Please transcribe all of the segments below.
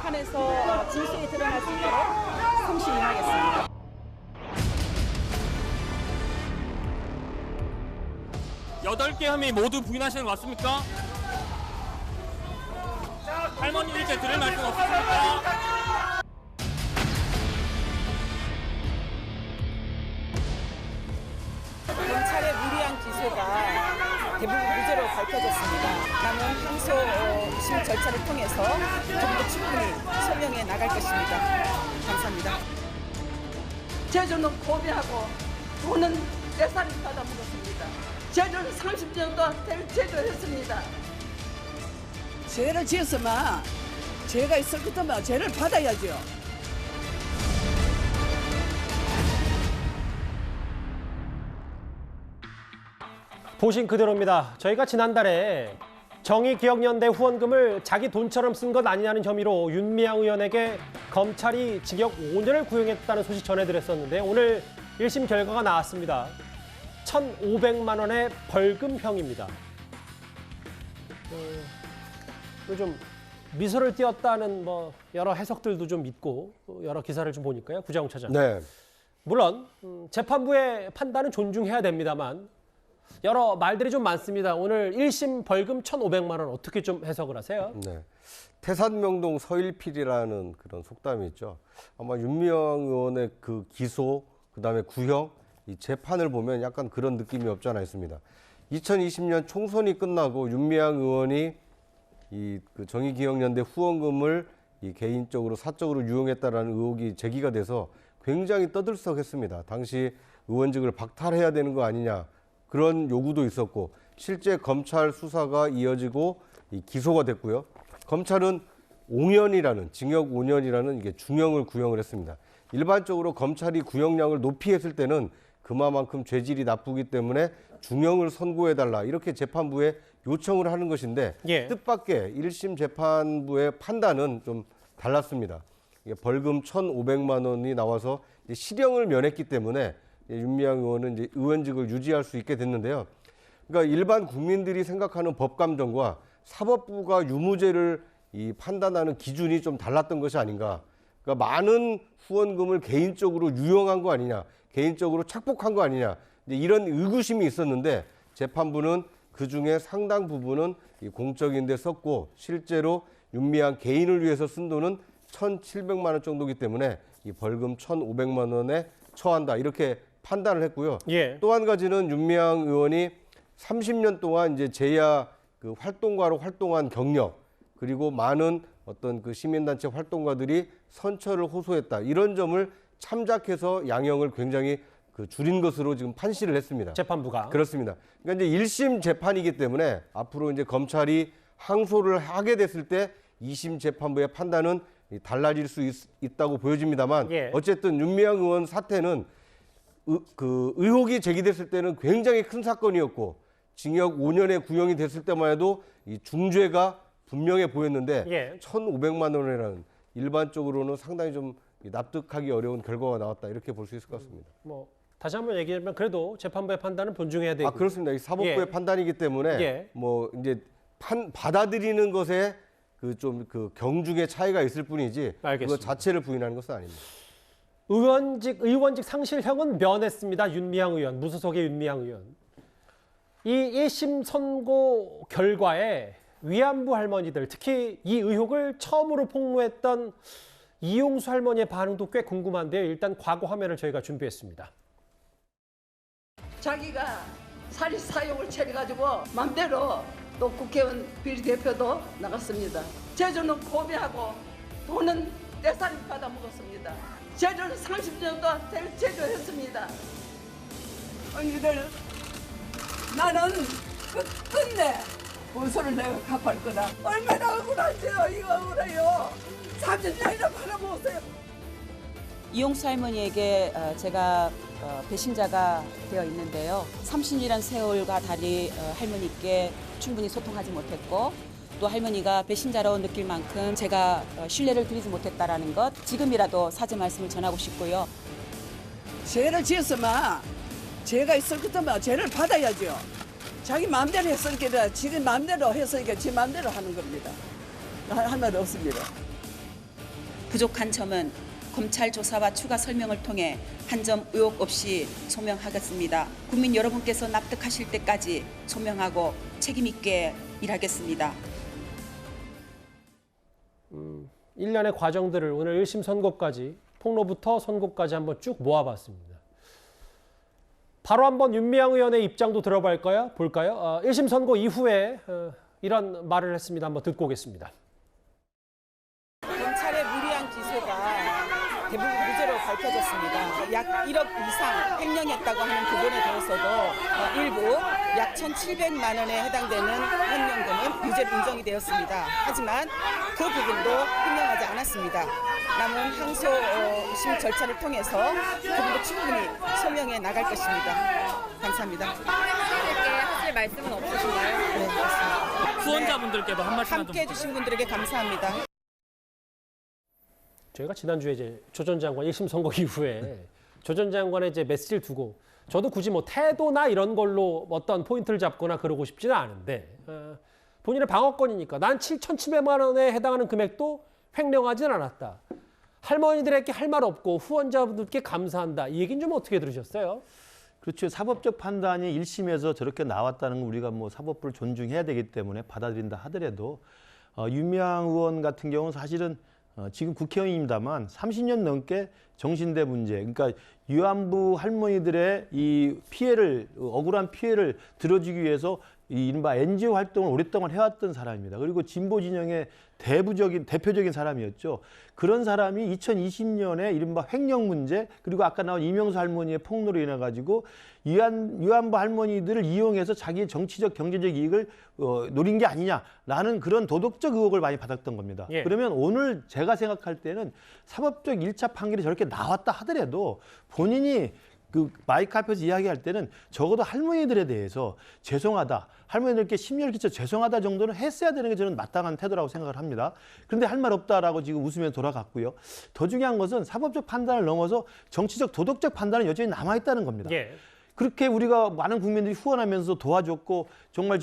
재판에서 진실이 드러날 수 있도록 성실히 임하겠습니다. 여덟 개 혐의 모두 부인하시는 거 맞습니까? 할머니들께 들을 말씀 없으십니까? 검찰의 무리한 기소가 대부분 무죄로 밝혀졌습니다. 남은 항소 2심 절차를 통해서 좀 더 충분히 설명해 나갈 것입니다. 감사합니다. 제주는 고비하고 돈은 떼살이 받아 먹었습니다. 제주는 30년 동안 제주했습니다. 죄를 지었으면 죄가 있을 것이면 죄를 받아야죠. 보신 그대로입니다. 저희가 지난달에 정의기억연대 후원금을 자기 돈처럼 쓴 것 아니냐는 혐의로 윤미향 의원에게 검찰이 징역 5년을 구형했다는 소식 전해드렸었는데 오늘 1심 결과가 나왔습니다. 1,500만 원의 벌금형입니다. 좀 미소를 띄었다는 여러 해석들도 좀 있고 여러 기사를 좀 보니까요. 구자웅 차장. 네. 물론 재판부의 판단은 존중해야 됩니다만 여러 말들이 좀 많습니다. 오늘 1심 벌금 1,500만 원 어떻게 좀 해석을 하세요? 네. 태산명동 서일필이라는 그런 속담이 있죠. 아마 윤미향 의원의 그 기소, 그다음에 구형, 이 재판을 보면 약간 그런 느낌이 없지 않아 있습니다. 2020년 총선이 끝나고 윤미향 의원이 그 정의기억연대 후원금을 개인적으로 사적으로 유용했다라는 의혹이 제기가 돼서 굉장히 떠들썩했습니다. 당시 의원직을 박탈해야 되는 거 아니냐 그런 요구도 있었고 실제 검찰 수사가 이어지고 기소가 됐고요. 검찰은 5년이라는 징역 5년이라는 이게 중형을 구형을 했습니다. 일반적으로 검찰이 구형량을 높이 했을 때는 그만큼 죄질이 나쁘기 때문에 중형을 선고해달라 이렇게 재판부에 요청을 하는 것인데 뜻밖의 1심 재판부의 판단은 좀 달랐습니다. 벌금 1,500만 원이 나와서 실형을 면했기 때문에 윤미향 의원은 이제 의원직을 유지할 수 있게 됐는데요. 그러니까 일반 국민들이 생각하는 법감정과 사법부가 유무죄를 판단하는 기준이 좀 달랐던 것이 아닌가. 그러니까 많은 후원금을 개인적으로 유용한 거 아니냐, 개인적으로 착복한 거 아니냐 이런 의구심이 있었는데 재판부는 그 중에 상당 부분은 공적인 데 썼고 실제로 윤미향 개인을 위해서 쓴 돈은 1,700만 원 정도이기 때문에 이 벌금 1,500만 원에 처한다 이렇게 판단을 했고요. 또 한 가지는 윤미향 의원이 30년 동안 이제 제야 그 활동가로 활동한 경력 그리고 많은 어떤 그 시민단체 활동가들이 선처를 호소했다 이런 점을 참작해서 양형을 굉장히 줄인 것으로 지금 판시를 했습니다. 재판부가. 그렇습니다. 그러니까 이제 1심 재판이기 때문에 앞으로 이제 검찰이 항소를 하게 됐을 때 2심 재판부의 판단은 달라질 수 있다고 보여집니다만 어쨌든 윤미향 의원 사태는 의혹이 제기됐을 때는 굉장히 큰 사건이었고 징역 5년의 구형이 됐을 때만 해도 이 중죄가 분명해 보였는데 1,500만 원이라는 일반적으로는 상당히 좀 납득하기 어려운 결과가 나왔다 이렇게 볼 수 있을 것 같습니다. 다시 한번 얘기하면 그래도 재판부의 판단은 존중해야 되고. 그렇습니다. 이 사법부의 판단이기 때문에 이제 받아들이는 것에 그 경중의 차이가 있을 뿐이지 그거 자체를 부인하는 것은 아닙니다. 의원직 상실형은 면했습니다. 윤미향 의원, 무소속의 윤미향 의원. 이 1심 선고 결과에 위안부 할머니들, 특히 이 의혹을 처음으로 폭로했던 이용수 할머니의 반응도 꽤 궁금한데요. 일단 과거 화면을 저희가 준비했습니다. 자기가 사리 사욕을 차려가지고 맘대로 또 국회의원 비례대표도 나갔습니다. 제주는 고비하고 돈은 떼살이 받아 먹었습니다. 제주는 30년 동안 제주했습니다. 언니들 나는 끝내 원소를 내가 갚을 거다. 얼마나 억울하세요. 이거 억울해요. 30년이나 팔아보세요. 이용수 할머니에게 제가 배신자가 되어 있는데요. 30년이란 세월과 달리 할머니께 충분히 소통하지 못했고 또 할머니가 배신자로 느낄 만큼 제가 신뢰를 드리지 못했다라는 것 지금이라도 사죄 말씀을 전하고 싶고요. 죄를 지었으면 죄가 있을 것이면 죄를 받아야죠. 자기 마음대로 했으니까 지금 마음대로 했으니까 지 마음대로 하는 겁니다. 할 말 없습니다. 부족한 점은 검찰 조사와 추가 설명을 통해 한 점 의혹 없이 소명하겠습니다. 국민 여러분께서 납득하실 때까지 소명하고 책임 있게 일하겠습니다. 1년의 과정들을 오늘 1심 선고까지, 폭로부터 선고까지 한번 쭉 모아봤습니다. 바로 한번 윤미향 의원의 입장도 들어볼까요? 볼까요? 1심 선고 이후에 이런 말을 했습니다. 한번 듣고 오겠습니다. 검찰의 무리한 기소가 대부분 무죄로 밝혀졌습니다. 약 1억 이상 횡령했다고 하는 부분에 대해서도 일부 약 1,700만 원에 해당되는 횡령금은 유죄로 인정이 되었습니다. 하지만 그 부분도 횡령하지 않았습니다. 남은 항소심 절차를 통해서 그분도 충분히 소명해 나갈 것입니다. 감사합니다. 후원자분들께 하실 말씀은 없으신가요? 네, 그렇습니다. 후원자분들께도 한 말씀 함께해 주신 분들에게 감사합니다. 저희가 지난주에 이제 조 전 장관 1심 선고 이후에 조 전 장관의 이제 메시지를 두고 저도 굳이 뭐 태도나 이런 걸로 어떤 포인트를 잡거나 그러고 싶지는 않은데 본인의 방어권이니까 난 7,700만 원에 해당하는 금액도 횡령하진 않았다. 할머니들에게 할 말 없고 후원자분들께 감사한다. 이 얘기는 좀 어떻게 들으셨어요? 그렇죠. 사법적 판단이 1심에서 저렇게 나왔다는 건 우리가 뭐 사법부를 존중해야 되기 때문에 받아들인다 하더라도 윤미향 의원 같은 경우는 사실은 지금 국회의원입니다만 30년 넘게 정신대 문제, 그러니까 위안부 할머니들의 이 피해를, 억울한 피해를 들어주기 위해서 이 이른바 NGO 활동을 오랫동안 해왔던 사람입니다. 그리고 진보 진영의 대표적인 사람이었죠. 그런 사람이 2020년에 이른바 횡령 문제, 그리고 아까 나온 이명수 할머니의 폭로로 인해 가지고 위안부 할머니들을 이용해서 자기의 정치적 경제적 이익을 노린 게 아니냐라는 그런 도덕적 의혹을 많이 받았던 겁니다. 예. 그러면 오늘 제가 생각할 때는 사법적 1차 판결이 저렇게 나왔다 하더라도 본인이 그 마이크 앞에서 이야기할 때는 적어도 할머니들에 대해서 죄송하다, 할머니들께 심려를 끼쳐 죄송하다 정도는 했어야 되는 게 저는 마땅한 태도라고 생각을 합니다. 그런데 할 말 없다라고 지금 웃으면 돌아갔고요. 더 중요한 것은 사법적 판단을 넘어서 정치적 도덕적 판단은 여전히 남아있다는 겁니다. 예. 그렇게 우리가 많은 국민들이 후원하면서 도와줬고 정말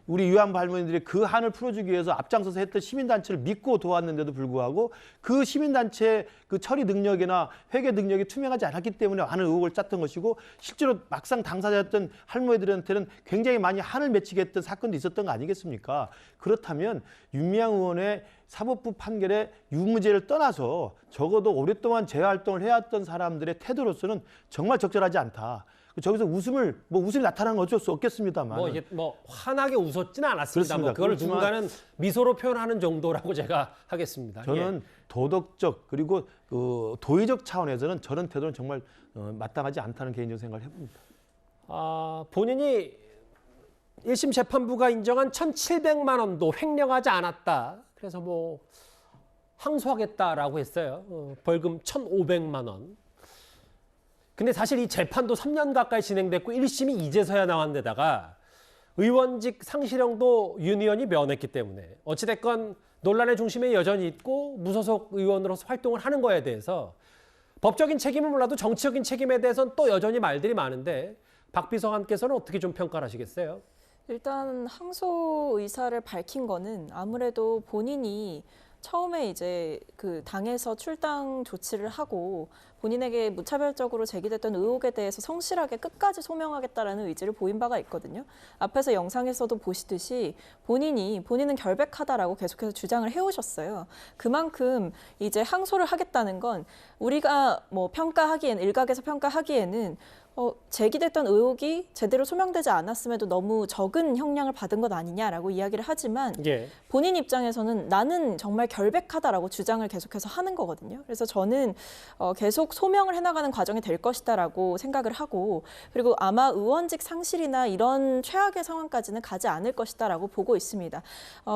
우리 위안부 할머니들이 그 한을 풀어주기 위해서 앞장서서 했던 시민단체를 믿고 도왔는데도 불구하고 그 시민단체 그 처리 능력이나 회계 능력이 투명하지 않았기 때문에 많은 의혹을 짰던 것이고 실제로 막상 당사자였던 할머니들한테는 굉장히 많이 한을 맺히게 했던 사건도 있었던 거 아니겠습니까? 그렇다면 윤미향 의원의 사법부 판결에 유무죄를 떠나서 적어도 오랫동안 재활동을 해왔던 사람들의 태도로서는 정말 적절하지 않다. 저기서 웃음이 나타나는 건 어쩔 수 없겠습니다만. 이게 환하게 웃었지는 않았습니다. 그렇습니다. 그걸 그렇지만 누군가는 미소로 표현하는 정도라고 제가 하겠습니다. 저는 도덕적 그리고 도의적 차원에서는 저런 태도는 정말 마땅하지 않다는 개인적인 생각을 해봅니다. 본인이 1심 재판부가 인정한 1,700만 원도 횡령하지 않았다. 그래서 항소하겠다라고 했어요. 벌금 1,500만 원. 근데 사실 이 재판도 3년 가까이 진행됐고 1심이 이제서야 나온 데다가 의원직 상실형도 윤 의원이 면했기 때문에 어찌됐건 논란의 중심에 여전히 있고 무소속 의원으로서 활동을 하는 거에 대해서 법적인 책임은 몰라도 정치적인 책임에 대해서는 또 여전히 말들이 많은데 박 비서관께서는 어떻게 좀 평가를 하시겠어요? 일단 항소 의사를 밝힌 거는 아무래도 본인이 처음에 이제 그 당에서 출당 조치를 하고 본인에게 무차별적으로 제기됐던 의혹에 대해서 성실하게 끝까지 소명하겠다라는 의지를 보인 바가 있거든요. 앞에서 영상에서도 보시듯이 본인은 결백하다라고 계속해서 주장을 해오셨어요. 그만큼 이제 항소를 하겠다는 건 우리가 일각에서 평가하기에는 제기됐던 의혹이 제대로 소명되지 않았음에도 너무 적은 형량을 받은 것 아니냐라고 이야기를 하지만 본인 입장에서는 나는 정말 결백하다라고 주장을 계속해서 하는 거거든요. 그래서 저는 계속 소명을 해나가는 과정이 될 것이다라고 생각을 하고 그리고 아마 의원직 상실이나 이런 최악의 상황까지는 가지 않을 것이다라고 보고 있습니다.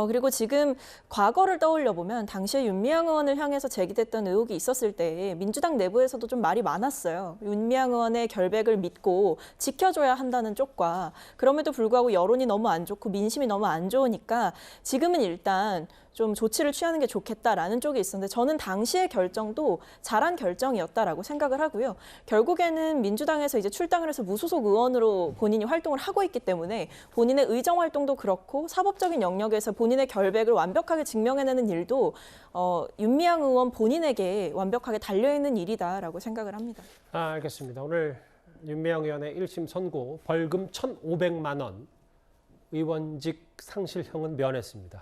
그리고 지금 과거를 떠올려 보면 당시에 윤미향 의원을 향해서 제기됐던 의혹이 있었을 때 민주당 내부에서도 좀 말이 많았어요. 윤미향 의원의 결백을 믿고 지켜줘야 한다는 쪽과 그럼에도 불구하고 여론이 너무 안 좋고 민심이 너무 안 좋으니까 지금은 일단 좀 조치를 취하는 게 좋겠다라는 쪽이 있었는데 저는 당시의 결정도 잘한 결정이었다라고 생각을 하고요. 결국에는 민주당에서 이제 출당을 해서 무소속 의원으로 본인이 활동을 하고 있기 때문에 본인의 의정 활동도 그렇고 사법적인 영역에서 본인의 결백을 완벽하게 증명해내는 일도 윤미향 의원 본인에게 완벽하게 달려있는 일이다라고 생각을 합니다. 알겠습니다. 오늘 윤미향 의원의 1심 선고 벌금 1,500만 원, 의원직 상실형은 면했습니다.